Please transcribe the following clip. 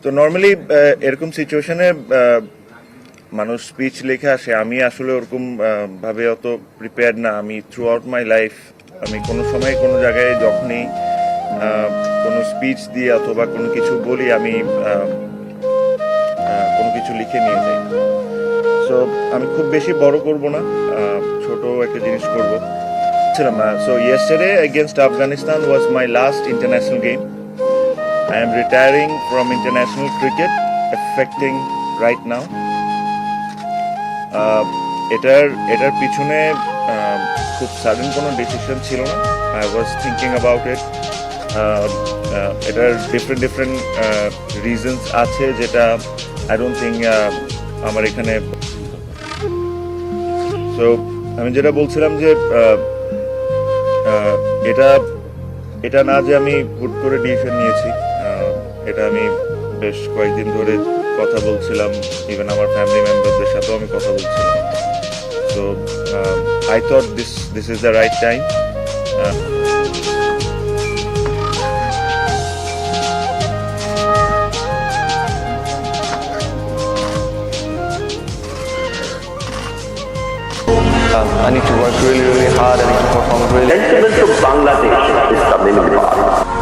তো নর্মালি এরকম সিচুয়েশনে মানুষ স্পিচ লিখে আসে, আমি আসলে ওরকম ভাবে অত প্রিপেয়ার্ড না। আমি থ্রু আউট মাই লাইফ আমি কোনো সময় কোনো জায়গায় যখনই কোনো স্পিচ দিয়ে অথবা কোনো কিছু বলি, আমি কোনো কিছু লিখে নিয়ে যাই। সো আমি খুব বেশি বড় করব না, ছোট একটা জিনিস করব। So yesterday against Afghanistan was my last international game. I am retiring from international cricket effecting right now. এটার পিছনে খুব সাডেন কোনো ডিসিশন ছিল না। I was thinking about it. এটার ডিফারেন্ট রিজনস আছে, যেটা আই ডোন্ট থিঙ্ক আমার এখানে। সো আমি যেটা বলছিলাম যে এটা না যে আমি হুট করে ডিসিশন নিয়েছি, এটা আমি বেশ কয়েকদিন ধরে কথা বলছিলাম, ইভেন আমার ফ্যামিলি মেম্বারদের সাথেও আমি কথা বলছিলাম। So I thought this is the right time. I need to work really hard. I need to perform really. Sentiments of Bangladesh is coming apart.